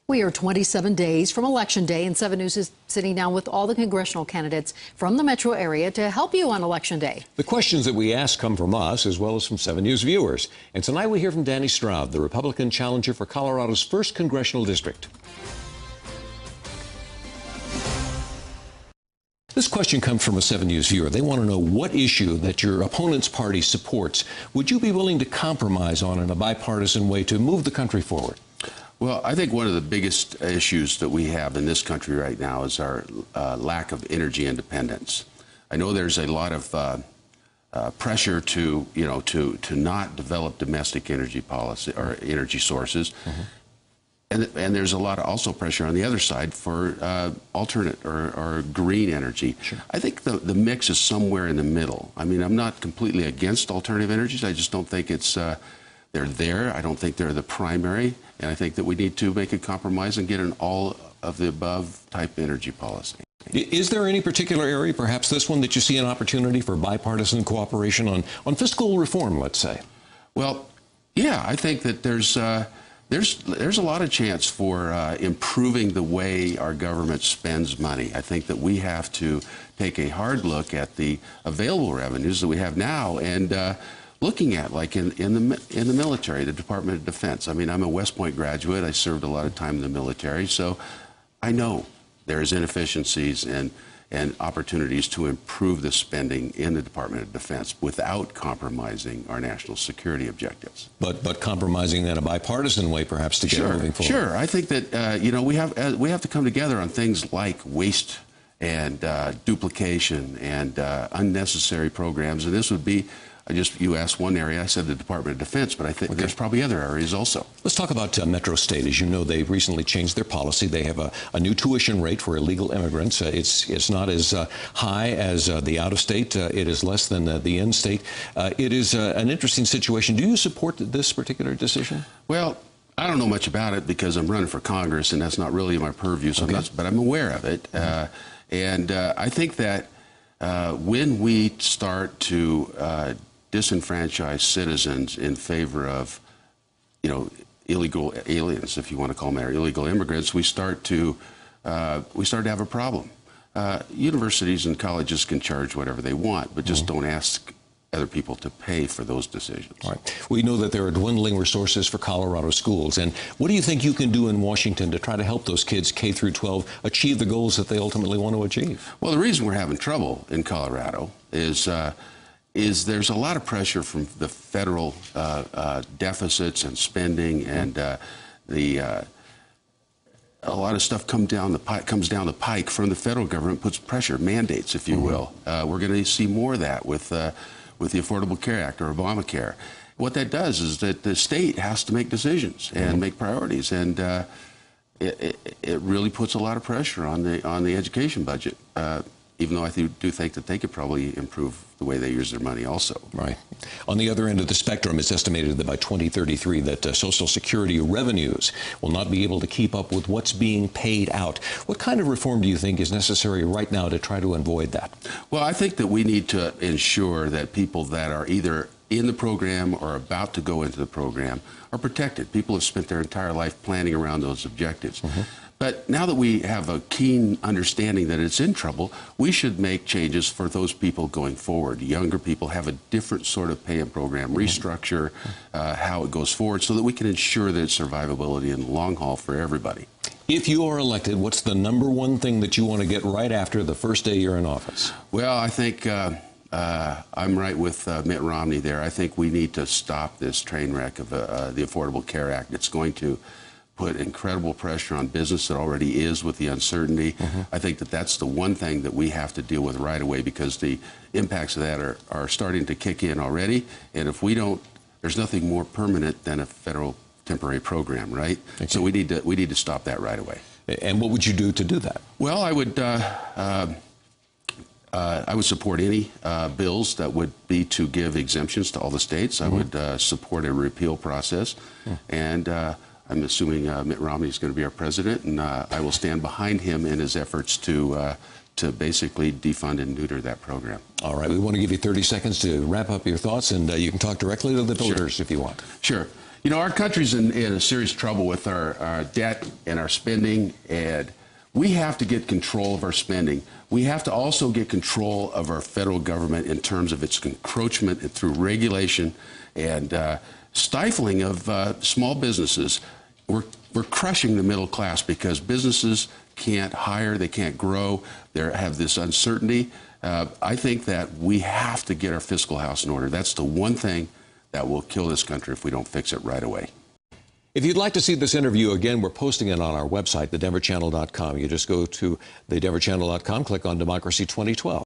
We are 27 days from Election Day, and 7 News is sitting down with all the congressional candidates from the metro area to help you on Election Day. The questions that we ask come from us as well as from 7 News viewers. And tonight we hear from Danny Stroud, the Republican challenger for Colorado's 1st congressional district. This question comes from a 7 News viewer. They want to know what issue that your opponent's party supports would you be willing to compromise on in a bipartisan way to move the country forward? Well, I think one of the biggest issues that we have in this country right now is our lack of energy independence. I know there's a lot of pressure to not develop domestic energy policy or energy sources, and there's a lot of also pressure on the other side for alternate or green energy. Sure. I think the mix is somewhere in the middle. I mean, I'm not completely against alternative energies. I just don't think it's they're there. I don't think they're the primary, and I think that we need to make a compromise and get an all-of-the-above type energy policy. Is there any particular area, perhaps this one, that you see an opportunity for bipartisan cooperation on fiscal reform, let's say? Well, yeah, I think that there's a lot of chance for improving the way our government spends money. I think that we have to take a hard look at the available revenues that we have now and looking at, like in the military, the Department of Defense. I mean, I'm a West Point graduate. I served a lot of time in the military, so I know there's inefficiencies and opportunities to improve the spending in the Department of Defense without compromising our national security objectives. But compromising in a bipartisan way, perhaps, to get moving forward. Sure. I think that we have to come together on things like waste and duplication and unnecessary programs, and this would be. You asked one area, I said the Department of Defense, but I think there's probably other areas also. Let's talk about Metro State. As you know, they've recently changed their policy. They have a new tuition rate for illegal immigrants. It's not as high as the out-of-state. It is less than the in-state. It is an interesting situation. Do you support this particular decision? Well, I don't know much about it because I'm running for Congress, and that's not really my purview, so but I'm aware of it. And I think that when we start to disenfranchised citizens in favor of, illegal aliens, if you want to call them, or illegal immigrants, we start to have a problem. Universities and colleges can charge whatever they want, but just don't ask other people to pay for those decisions. All right. We know that there are dwindling resources for Colorado schools, and what do you think you can do in Washington to try to help those kids K through 12 achieve the goals that they ultimately want to achieve? Well, the reason we're having trouble in Colorado is there's a lot of pressure from the federal deficits and spending, and a lot of stuff comes down the pike from the federal government, puts pressure, mandates, if you will. We're going to see more of that with the Affordable Care Act or Obamacare. What that does is that the state has to make decisions and make priorities, and it really puts a lot of pressure on the education budget. Even though I do think that they could probably improve the way they use their money also. Right. On the other end of the spectrum, it's estimated that by 2033 that Social Security revenues will not be able to keep up with what's being paid out. What kind of reform do you think is necessary right now to try to avoid that? Well, I think that we need to ensure that people that are either in the program or about to go into the program are protected. People have spent their entire life planning around those objectives. But now that we have a keen understanding that it's in trouble, we should make changes for those people going forward. Younger people have a different sort of pay-in program, restructure how it goes forward so that we can ensure that it's survivability in the long haul for everybody. If you are elected, what's the #1 thing that you want to get right after the first day you're in office? Well, I think I'm right with Mitt Romney there. I think we need to stop this train wreck of the Affordable Care Act. It's going to put incredible pressure on business that already is with the uncertainty. I think that that's the one thing that we have to deal with right away because the impacts of that are starting to kick in already. And if we don't, there's nothing more permanent than a federal temporary program, right? Okay. So we need to stop that right away. And what would you do to do that? Well, I would support any bills that would be to give exemptions to all the states. I would support a repeal process, and I'm assuming Mitt Romney is going to be our president, and I will stand behind him in his efforts to basically defund and neuter that program. All right, we want to give you 30 seconds to wrap up your thoughts, and you can talk directly to the voters if you want. Sure. You know, our country's in a serious trouble with our debt and our spending, and we have to get control of our spending. We have to also get control of our federal government in terms of its encroachment and through regulation and stifling of small businesses. We're crushing the middle class because businesses can't hire, they can't grow, they have this uncertainty. I think that we have to get our fiscal house in order. That's the one thing that will kill this country if we don't fix it right away. If you'd like to see this interview again, we're posting it on our website, thedenverchannel.com. You just go to thedenverchannel.com, click on Democracy 2012.